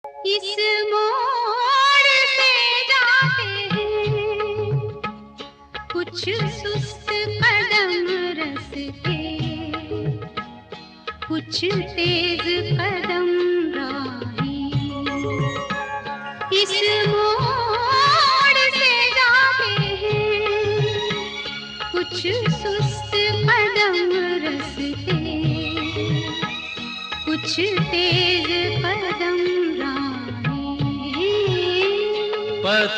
इस मोड़ से जाते हैं कुछ सुस्त कदम रस्ते, कुछ तेज कदम राही। इस मोड़ से जाते हैं कुछ सुस्त कदम रस्ते, कुछ तेज कदम राही।